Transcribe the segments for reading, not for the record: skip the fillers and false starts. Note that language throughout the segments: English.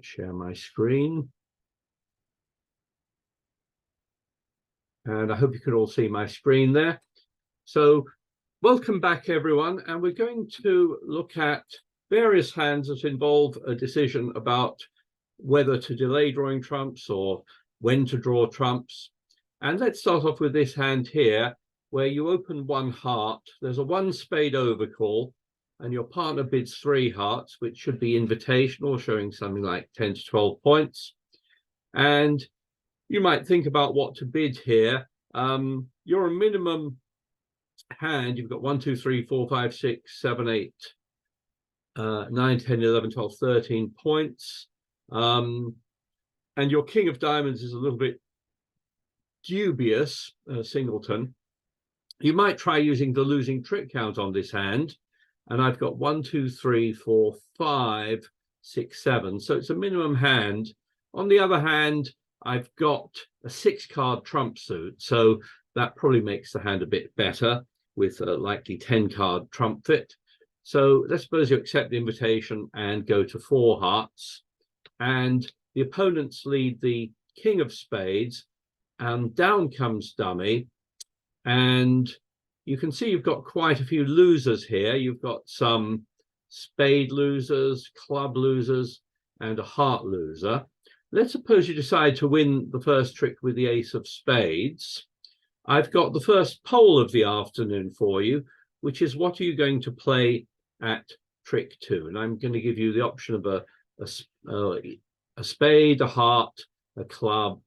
share my screen. And I hope you can all see my screen there. So welcome back, everyone. And we're going to look at various hands that involve a decision about whether to delay drawing trumps or when to draw trumps. And let's start off with this hand here, where you open one heart. There's a one spade overcall, and your partner bids 3 hearts, which should be invitational, showing something like 10 to 12 points. And you might think about what to bid here. You're a minimum hand. You've got 1, 2, 3, 4, 5, 6, 7, 8, 9, 10, 11, 12, 13 points. And your king of diamonds is a little bit dubious, singleton. You might try using the losing trick count on this hand. And I've got 1, 2, 3, 4, 5, 6, 7. So it's a minimum hand. On the other hand, I've got a 6-card trump suit. So that probably makes the hand a bit better with a likely 10-card trump fit. So let's suppose you accept the invitation and go to 4 hearts. And the opponents lead the king of spades, and down comes dummy. And you can see you've got quite a few losers here. You've got some spade losers, club losers, and a heart loser. Let's suppose you decide to win the first trick with the ace of spades. I've got the first poll of the afternoon for you, which is what are you going to play at trick 2? And I'm going to give you the option of a spade, a heart, a club,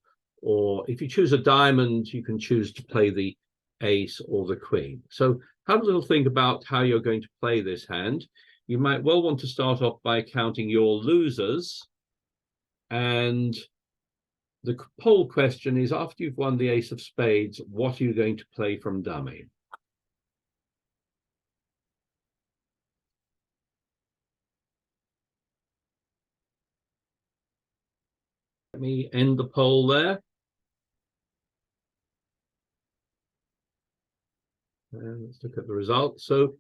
or if you choose a diamond, you can choose to play the ace or the queen. So have a little think about how you're going to play this hand. You might well want to start off by counting your losers. And the poll question is, after you've won the ace of spades, what are you going to play from dummy? Let me end the poll there. And let's look at the results. So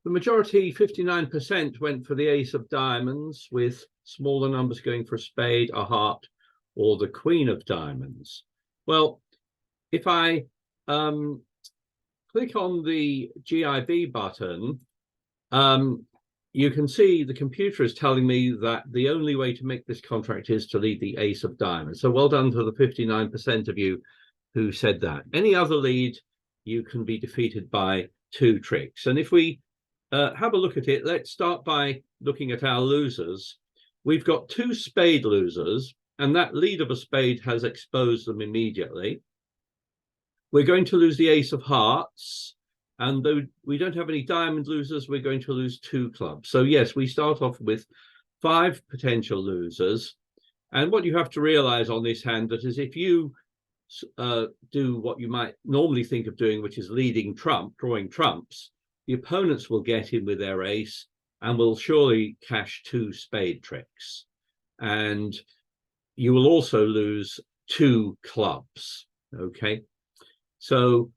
the majority, 59%, went for the ace of diamonds, with smaller numbers going for a spade, a heart, or the queen of diamonds. Well, if I click on the GIB button, you can see the computer is telling me that the only way to make this contract is to lead the ace of diamonds. So well done to the 59% of you who said that. Any other lead, you can be defeated by 2 tricks. And if we have a look at it, let's start by looking at our losers. We've got 2 spade losers, and that lead of a spade has exposed them immediately. We're going to lose the ace of hearts, and though we don't have any diamond losers, we're going to lose 2 clubs. So yes, we start off with 5 potential losers. And what you have to realize on this hand, that is, if you do what you might normally think of doing, which is leading trump, drawing trumps, the opponents will get in with their ace and will surely cash 2 spade tricks. And you will also lose 2 clubs. Okay, so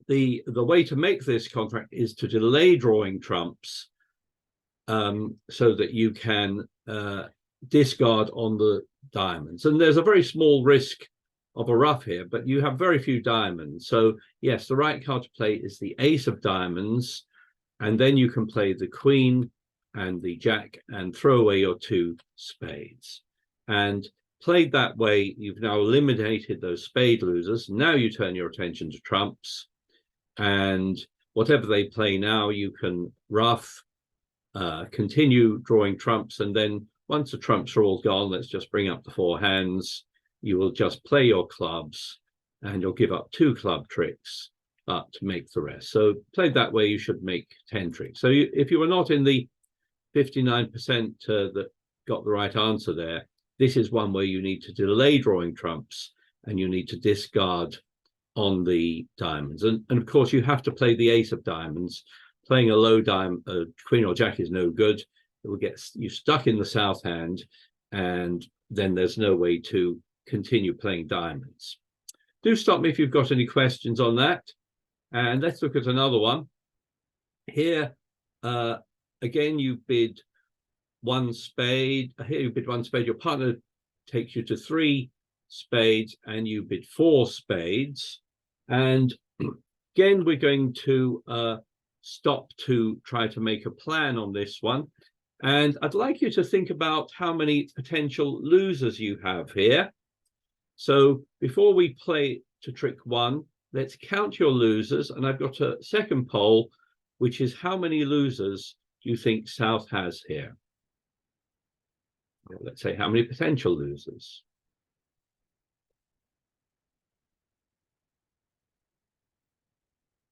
the way to make this contract is to delay drawing trumps so that you can discard on the diamonds. And there's a very small risk of a ruff here, but you have very few diamonds. So yes, the right card to play is the ace of diamonds, and then you can play the queen and the jack and throw away your 2 spades. And played that way, you've now eliminated those spade losers. Now you turn your attention to trumps, and whatever they play now, you can ruff, continue drawing trumps, and then once the trumps are all gone, let's just bring up the 4 hands. You will just play your clubs, and you'll give up 2 club tricks to make the rest. So played that way, you should make 10 tricks. So if you were not in the 59% that got the right answer there, this is one where you need to delay drawing trumps, and you need to discard on the diamonds. And of course, you have to play the ace of diamonds. Playing a low diamond, queen or jack, is no good. It will get you stuck in the south hand, and then there's no way to continue playing diamonds. Do stop me if you've got any questions on that. And let's look at another one. Here, again, you bid one spade. Here you bid one spade. Your partner takes you to three spades, and you bid four spades. And again, we're going to stop to try to make a plan on this one. And I'd like you to think about how many potential losers you have here. So before we play to trick one, let's count your losers. And I've got a second poll, which is how many losers do you think South has here? Let's say how many potential losers.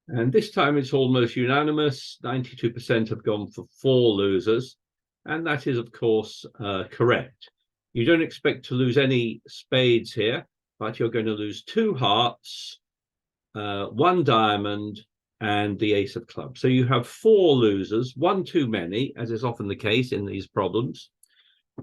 And this time it's almost unanimous. 92% have gone for four losers. And that is, of course, correct. You don't expect to lose any spades here, but you're going to lose two hearts, one diamond, and the ace of clubs. So you have four losers, one too many, as is often the case in these problems.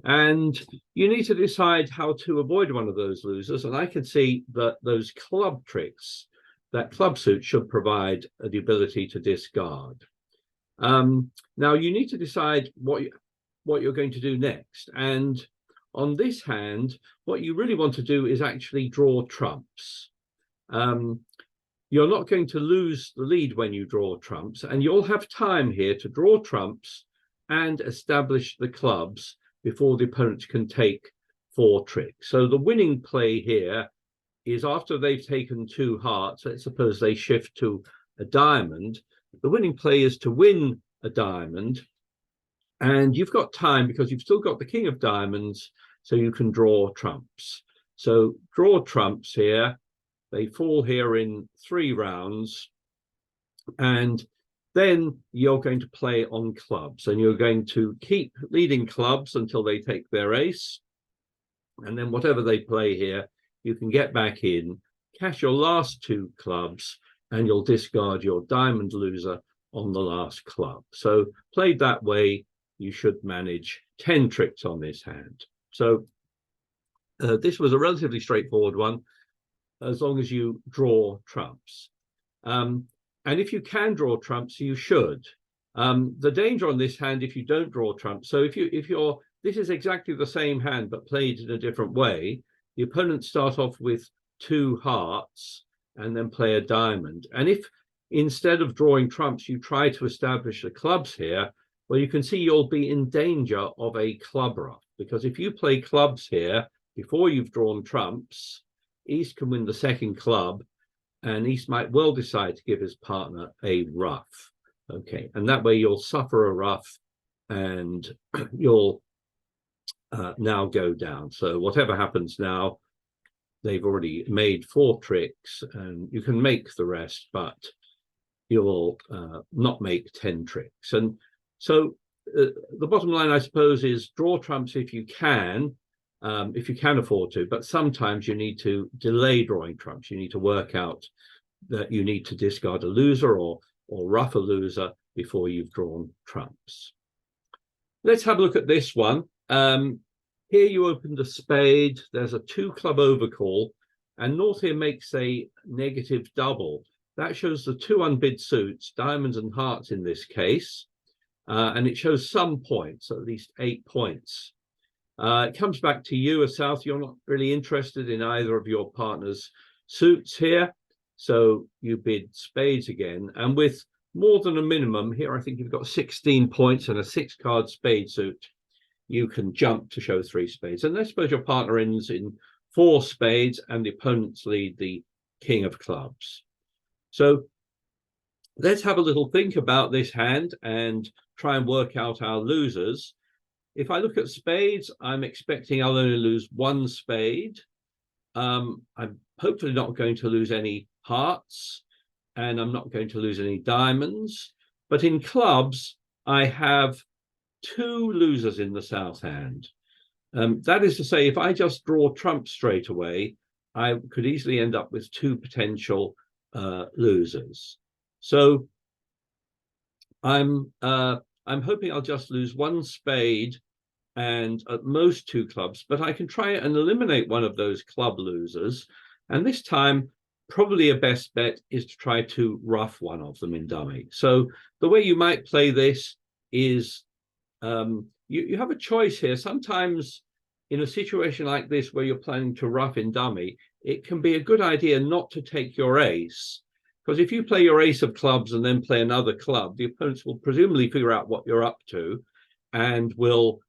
And you need to decide how to avoid one of those losers. And I can see that those club tricks, that club suit should provide the ability to discard. Now you need to decide what you're going to do next. And on this hand, what you really want to do is actually draw trumps. You're not going to lose the lead when you draw trumps, and you'll have time here to draw trumps and establish the clubs before the opponent can take four tricks. So the winning play here is after they've taken two hearts, let's suppose they shift to a diamond, the winning play is to win a diamond, and you've got time because you've still got the king of diamonds, so you can draw trumps. So draw trumps here. They fall here in 3 rounds, and then you're going to play on clubs, and you're going to keep leading clubs until they take their ace, and then whatever they play here, you can get back in, cash your last 2 clubs, and you'll discard your diamond loser on the last club. So played that way, you should manage 10 tricks on this hand. So this was a relatively straightforward one, as long as you draw trumps. And if you can draw trumps, you should. The danger on this hand, if you don't draw trumps, so if you're, this is exactly the same hand, but played in a different way. The opponent start off with 2 hearts and then play a diamond. And if instead of drawing trumps, you try to establish the clubs here, well, you can see you'll be in danger of a club ruff, because if you play clubs here before you've drawn trumps, East can win the second club, and East might well decide to give his partner a ruff. Okay, and that way you'll suffer a ruff, and you'll now go down. So whatever happens now, they've already made 4 tricks, and you can make the rest, but you'll not make 10 tricks. And so the bottom line, I suppose, is draw trumps if you can afford to, but sometimes you need to delay drawing trumps. You need to work out that you need to discard a loser or ruff a loser before you've drawn trumps. Let's have a look at this one. Here you opened a spade, there's a 2 club overcall, and North here makes a negative double. That shows the 2 unbid suits, diamonds and hearts in this case, and it shows some points, at least 8 points. It comes back to you as South. You're not really interested in either of your partner's suits here, so you bid spades again, and with more than a minimum here, I think you've got 16 points and a 6-card spade suit, you can jump to show 3 spades. And I suppose your partner ends in 4 spades and the opponents lead the king of clubs. So let's have a little think about this hand and try and work out our losers. If I look at spades, I'm expecting I'll only lose 1 spade. I'm hopefully not going to lose any hearts, and I'm not going to lose any diamonds. But in clubs, I have 2 losers in the South hand. That is to say, if I just draw trumps straight away, I could easily end up with 2 potential losers. So I'm hoping I'll just lose 1 spade and at most 2 clubs, but I can try and eliminate one of those club losers. And this time, probably a best bet is to try to ruff one of them in dummy. So the way you might play this is you have a choice here. Sometimes in a situation like this where you're planning to ruff in dummy, it can be a good idea not to take your ace, because if you play your ace of clubs and then play another club, the opponents will presumably figure out what you're up to and will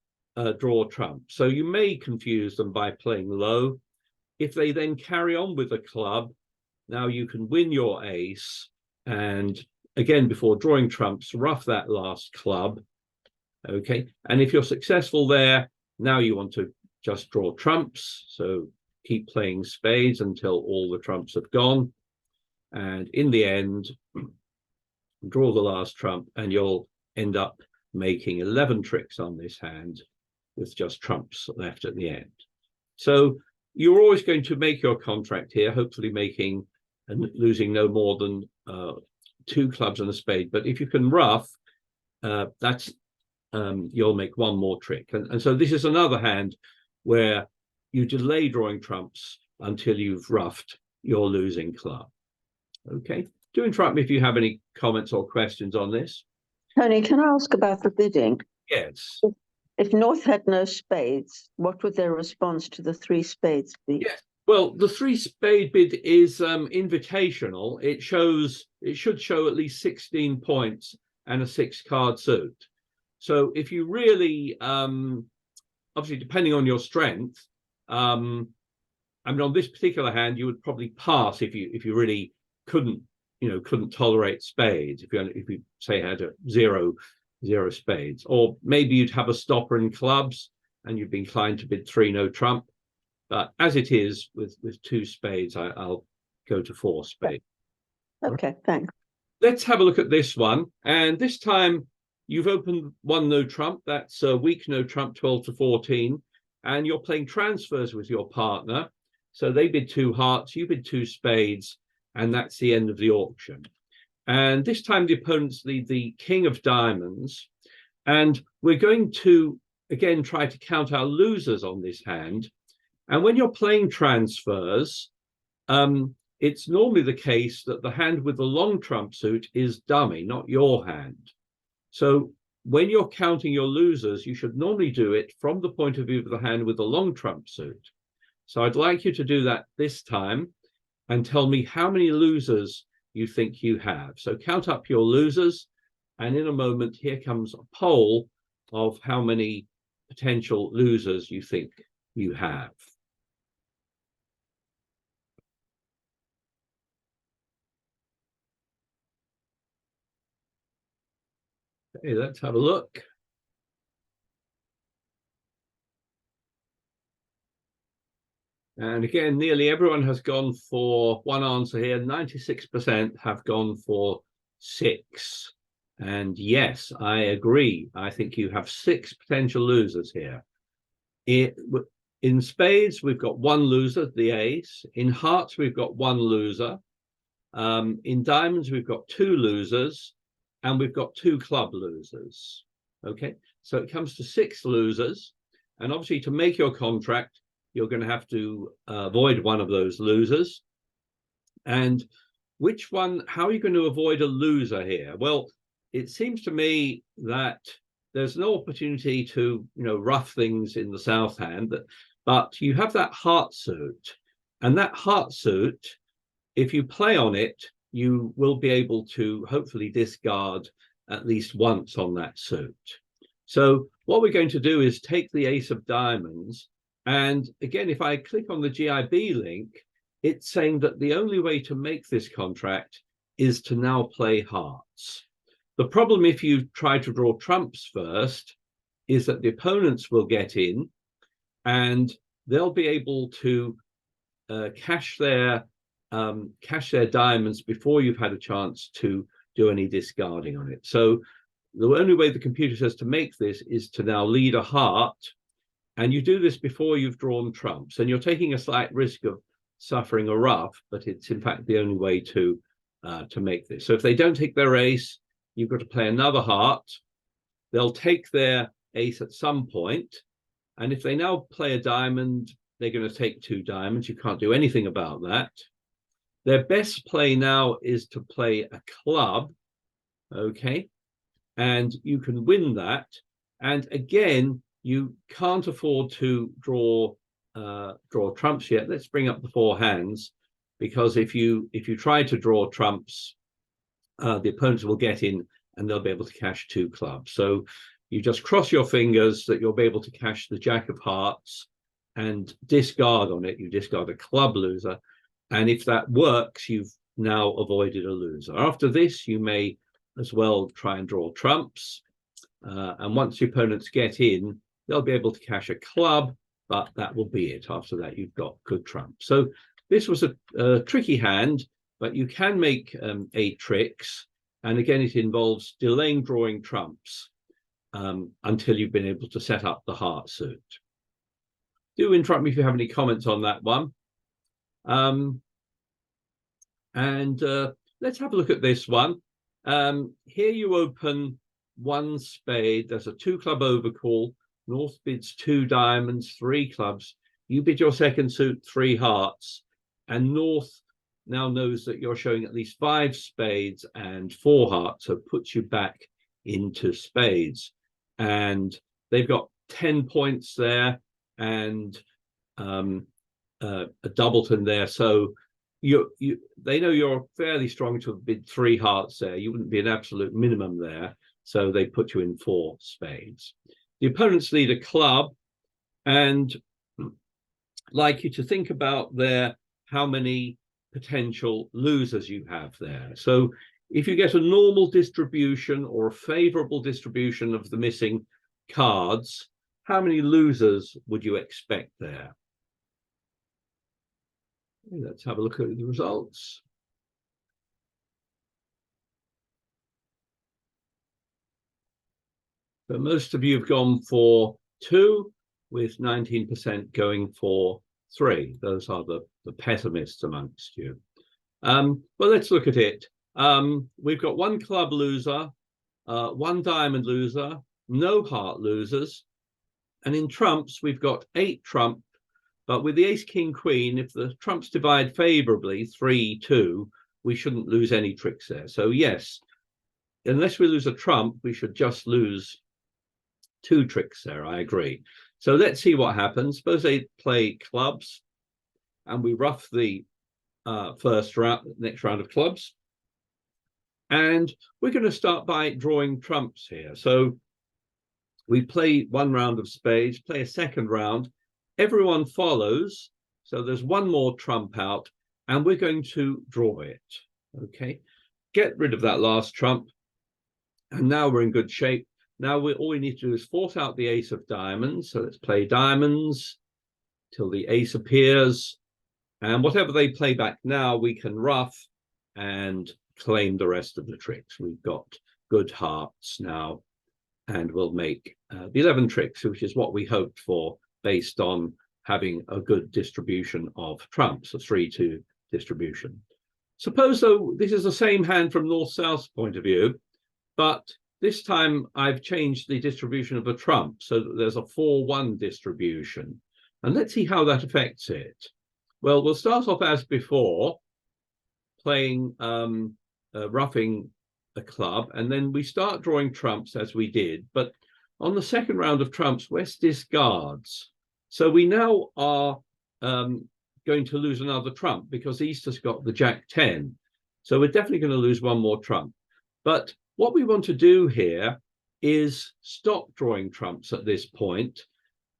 draw trump. So you may confuse them by playing low. If they then carry on with a club, now you can win your ace, and again, before drawing trumps, ruff that last club. Okay, and if you're successful there, now you want to just draw trumps. So keep playing spades until all the trumps have gone. And in the end, draw the last trump, and you'll end up making 11 tricks on this hand with just trumps left at the end. So you're always going to make your contract here, hopefully making and losing no more than 2 clubs and a spade. But if you can ruff, that's you'll make one more trick. And so this is another hand where you delay drawing trumps until you've ruffed your losing club. Okay, do interrupt me if you have any comments or questions on this. Tony, can I ask about the bidding? Yes. If North had no spades, what would their response to the 3 spades be? Yes. Well, the 3 spade bid is invitational. It should show at least 16 points and a 6 card suit. So if you really, obviously depending on your strength, I mean, on this particular hand, you would probably pass if you really couldn't tolerate spades. If you say had a zero spades, or maybe you'd have a stopper in clubs and you'd be inclined to bid 3 no trump. But as it is with 2 spades, I'll go to 4 spades. Okay, thanks. Let's have a look at this one. And this time you've opened 1 no trump. That's a weak no trump, 12 to 14. And you're playing transfers with your partner. So they bid 2 hearts, you bid 2 spades, and that's the end of the auction. And this time the opponents lead the king of diamonds. And we're going to, again, try to count our losers on this hand. And when you're playing transfers, it's normally the case that the hand with the long trump suit is dummy, not your hand. So when you're counting your losers, you should normally do it from the point of view of the hand with the long trump suit. So I'd like you to do that this time and tell me how many losers you think you have. So count up your losers, and in a moment, here comes a poll of how many potential losers you think you have. Okay, let's have a look. And again, nearly everyone has gone for one answer here. 96% have gone for 6. And yes, I agree. I think you have 6 potential losers here. In spades, we've got 1 loser, the ace. In hearts, we've got 1 loser. In diamonds, we've got 2 losers. And we've got 2 club losers. Okay, so it comes to 6 losers. And obviously, to make your contract, you're going to have to avoid one of those losers. And which one, how are you going to avoid a loser here? Well, it seems to me that there's no opportunity to, ruff things in the south hand, but you have that heart suit. And that heart suit, if you play on it, you will be able to hopefully discard at least once on that suit. So what we're going to do is take the ace of diamonds. And again, if I click on the GIB link, it's saying that the only way to make this contract is to now play hearts. The problem if you try to draw trumps first is that the opponents will get in and they'll be able to cash their diamonds before you've had a chance to do any discarding on it. So the only way the computer says to make this is to now lead a heart. And you do this before you've drawn trumps, and you're taking a slight risk of suffering a ruff, but it's in fact the only way to make this. So if they don't take their ace, you've got to play another heart. They'll take their ace at some point, and if they now play a diamond, they're going to take 2 diamonds. You can't do anything about that. Their best play now is to play a club, okay, and you can win that. And again, you can't afford to draw trumps yet. Let's bring up the four hands, because if you try to draw trumps, the opponents will get in and they'll be able to cash two clubs. So you just cross your fingers that you'll be able to cash the Jack of Hearts and discard on it. You discard a club loser. And if that works, you've now avoided a loser. After this, you may as well try and draw trumps. And once your opponents get in, they'll be able to cash a club, but that will be it. After that, you've got good trumps. So this was a tricky hand, but you can make 8 tricks. And again, it involves delaying drawing trumps until you've been able to set up the heart suit. Do interrupt me if you have any comments on that one. Let's have a look at this one. Here you open 1 spade. There's a 2 club overcall. North bids 2 diamonds, 3 clubs. You bid your second suit, 3 hearts. And North now knows that you're showing at least 5 spades and 4 hearts, so puts you back into spades. And they've got 10 points there and a doubleton there. So they know you're fairly strong to have bid 3 hearts there. You wouldn't be an absolute minimum there. So they put you in 4 spades. The opponents lead a club, and like you to think about there how many potential losers you have there. So if you get a normal distribution or a favorable distribution of the missing cards, how many losers would you expect there? Let's have a look at the results. But most of you have gone for 2, with 19% going for 3. Those are the pessimists amongst you. Well, let's look at it. We've got 1 club loser, 1 diamond loser, no heart losers. And in trumps, we've got 8 trump. But with the ace, king, queen, if the trumps divide favorably, 3-2, we shouldn't lose any tricks there. So yes, unless we lose a trump, we should just lose 2 tricks there. I agree. So let's see what happens. Suppose they play clubs and we ruff the next round of clubs. And we're going to start by drawing trumps here. So we play 1 round of spades, play a second round. Everyone follows. So there's 1 more trump out, and we're going to draw it. Okay, get rid of that last trump. And now we're in good shape. Now all we need to do is force out the ace of diamonds. So let's play diamonds till the ace appears. And whatever they play back now, we can ruff and claim the rest of the tricks. We've got good hearts now, and we'll make the 11 tricks, which is what we hoped for based on having a good distribution of trumps, a 3-2 distribution. Suppose, though, this is the same hand from north-south point of view, but this time I've changed the distribution of a trump so that there's a 4-1 distribution. And let's see how that affects it. Well, we'll start off as before, playing, roughing a club, and then we start drawing trumps as we did. But on the second round of trumps, West discards. So we now are going to lose another trump because East has got the Jack 10. So we're definitely going to lose 1 more trump. But what we want to do here is stop drawing trumps at this point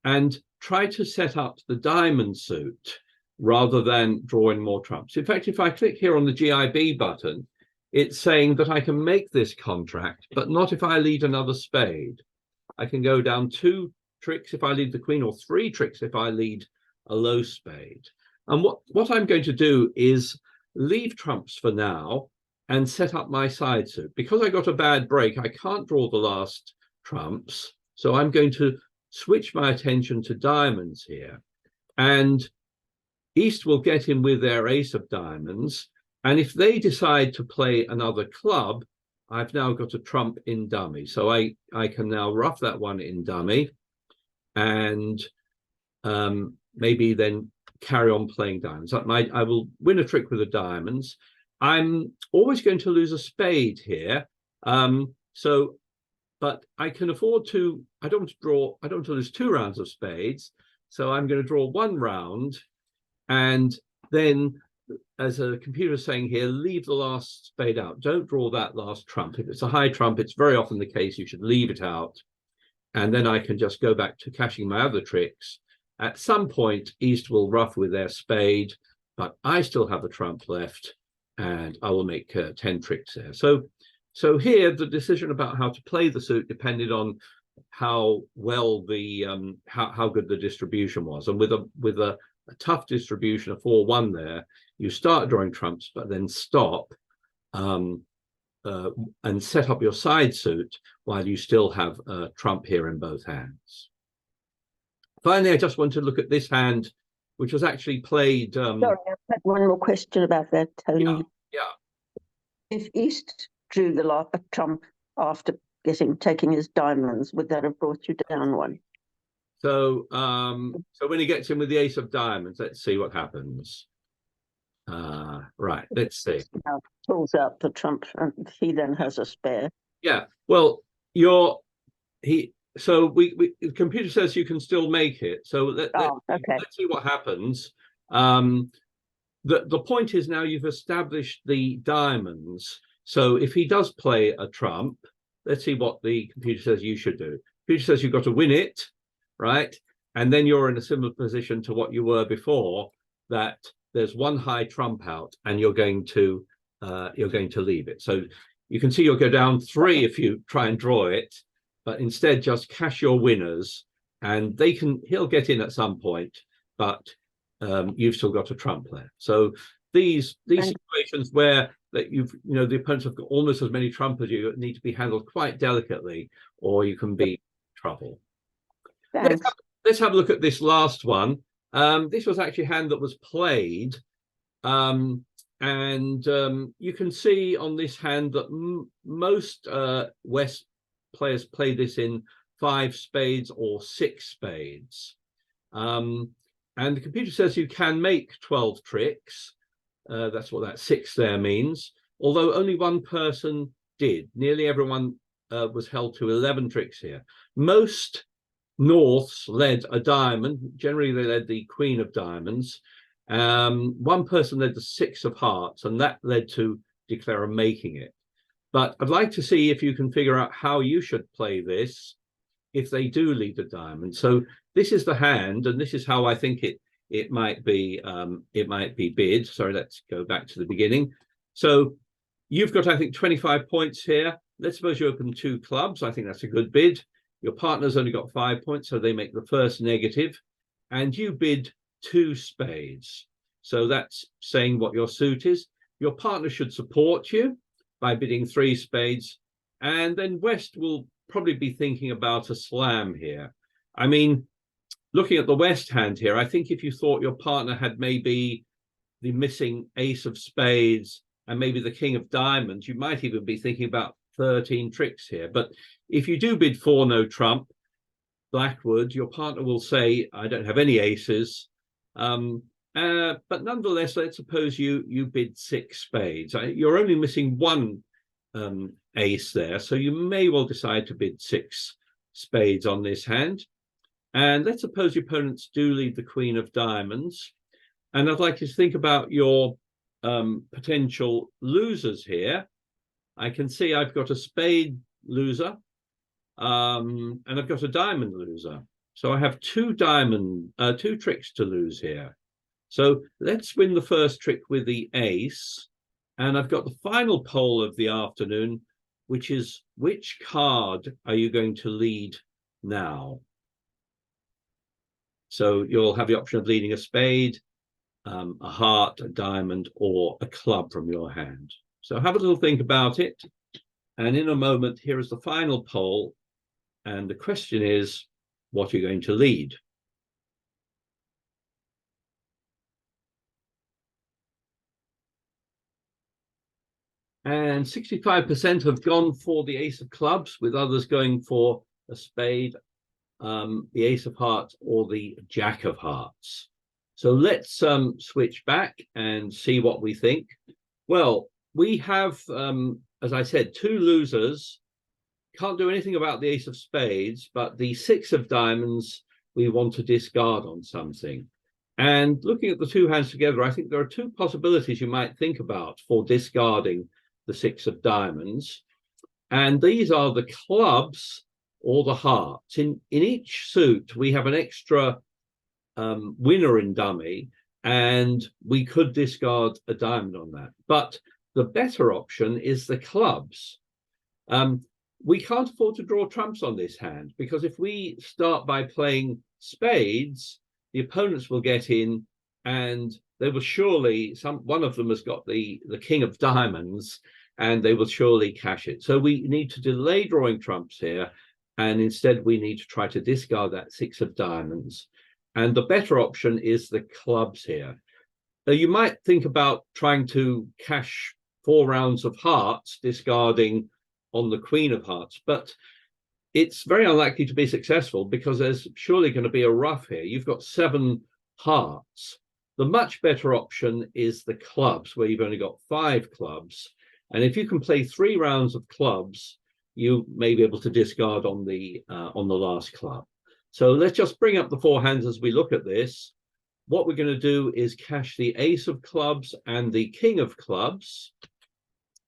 and try to set up the diamond suit rather than drawing more trumps. In fact, if I click here on the GIB button, it's saying that I can make this contract, but not if I lead another spade. I can go down 2 tricks if I lead the queen, or 3 tricks if I lead a low spade. And what I'm going to do is leave trumps for now and set up my side suit. Because I got a bad break, I can't draw the last trumps. So I'm going to switch my attention to diamonds here. And East will get in with their ace of diamonds. And if they decide to play another club, I've now got a trump in dummy. So I can now ruff that one in dummy and maybe then carry on playing diamonds. I will win a trick with the diamonds. I'm always going to lose a spade here. So but I can afford to, I don't want to lose 2 rounds of spades. So I'm going to draw 1 round, and then, as a computer is saying here, leave the last spade out. Don't draw that last trump. If it's a high trump, it's very often the case you should leave it out. And then I can just go back to cashing my other tricks. At some point, East will ruff with their spade, but I still have a trump left, and I will make 10 tricks there. So here, the decision about how to play the suit depended on how well the how good the distribution was. And with a tough distribution of 4-1 there, you start drawing trumps, but then stop and set up your side suit while you still have a trump here in both hands. Finally, I just want to look at this hand, which was actually played. Sorry, I've had one more question about that, Tony. Yeah. If East drew the trump after taking his diamonds, would that have brought you down one? So so when he gets in with the ace of diamonds, let's see what happens. Right, let's see. Now pulls out the trump, and he then has a spare. Yeah, well, so the computer says you can still make it. So let's see what happens. The point is, now you've established the diamonds. So if he does play a trump, let's see what the computer says you should do. The computer says you've got to win it, right? And then you're in a similar position to what you were before, that there's 1 high trump out, and you're going to leave it. So you can see you'll go down 3 if you try and draw it, but instead just cash your winners, and he'll get in at some point, but you've still got a trump there. So these situations where the opponents have got almost as many trump as you need to be handled quite delicately, or you can be in trouble. Let's have a look at this last one. This was actually a hand that was played, and you can see on this hand that most West players play this in 5 spades or 6 spades. And the computer says you can make 12 tricks. That's what that 6 there means. Although only 1 person did. Nearly everyone was held to 11 tricks here. Most Norths led a diamond. Generally, they led the Queen of Diamonds. 1 person led the 6 of Hearts, and that led to declare making it. But I'd like to see if you can figure out how you should play this if they do lead a diamond. So this is the hand, and this is how I think it might be bid. Sorry, let's go back to the beginning. So you've got, I think, 25 points here. Let's suppose you open 2 clubs. I think that's a good bid. Your partner's only got 5 points, so they make the first negative, and you bid 2 spades. So that's saying what your suit is. Your partner should support you by bidding 3 spades, and then West will probably be thinking about a slam here. I mean, looking at the West hand here, I think if you thought your partner had maybe the missing ace of spades and maybe the king of diamonds, you might even be thinking about 13 tricks here. But if you do bid 4 no trump, Blackwood, your partner will say, I don't have any aces. But nonetheless, let's suppose you bid 6 spades. You're only missing 1 ace there, so you may well decide to bid 6 spades on this hand. And let's suppose your opponents do lead the Queen of Diamonds. And I'd like you to think about your potential losers here. I can see I've got a spade loser, and I've got a diamond loser. So I have 2 tricks to lose here. So let's win the first trick with the ace. And I've got the final poll of the afternoon, which is, which card are you going to lead now? So you'll have the option of leading a spade, a heart, a diamond, or a club from your hand. So have a little think about it. And in a moment, here is the final poll. And the question is, what are you going to lead? And 65% have gone for the ace of clubs, with others going for a spade, the ace of hearts, or the jack of hearts. So let's switch back and see what we think. Well, we have, as I said, 2 losers can't do anything about the ace of spades, but the six of diamonds we want to discard on something. And looking at the two hands together, I think there are two possibilities you might think about for discarding the six of diamonds. And these are the clubs or the hearts. In each suit, we have an extra winner in dummy, and we could discard a diamond on that. But the better option is the clubs. We can't afford to draw trumps on this hand, because if we start by playing spades, the opponents will get in and they will surely, one of them has got the king of diamonds, and they will surely cash it. So we need to delay drawing trumps here, and instead we need to try to discard that six of diamonds. And the better option is the clubs here. You might think about trying to cash 4 rounds of hearts, discarding on the queen of hearts, but it's very unlikely to be successful because there's surely going to be a ruff here. You've got 7 hearts. The much better option is the clubs, where you've only got 5 clubs. And if you can play 3 rounds of clubs, you may be able to discard on the last club. So let's just bring up the 4 hands as we look at this. What we're going to do is cash the ace of clubs and the king of clubs.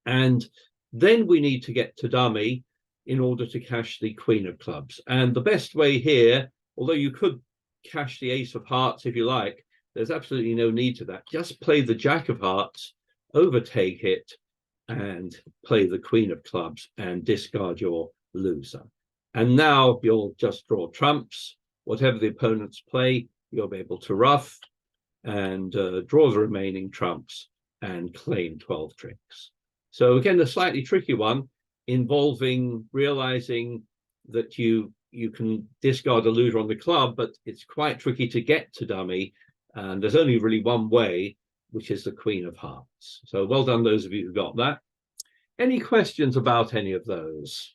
And then we need to get to dummy in order to cash the queen of clubs. And the best way here, although you could cash the ace of hearts if you like, there's absolutely no need to that. Just play the jack of hearts, overtake it, and play the queen of clubs and discard your loser. And now you'll just draw trumps. Whatever the opponents play, you'll be able to ruff and draw the remaining trumps and claim 12 tricks. So again, a slightly tricky one, involving realizing that you can discard a loser on the club, but it's quite tricky to get to dummy. And there's only really one way, which is the queen of hearts. So well done, those of you who got that. Any questions about any of those?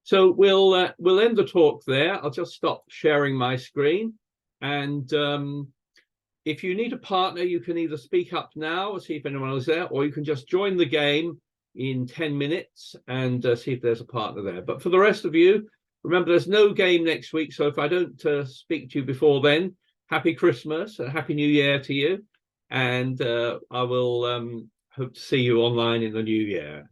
So we'll end the talk there. I'll just stop sharing my screen. And if you need a partner, you can either speak up now or see if anyone is there, or you can just join the game in 10 minutes and see if there's a partner there. But for the rest of you, remember, there's no game next week. So if I don't speak to you before then, happy Christmas, a happy New Year to you. And I will hope to see you online in the new year.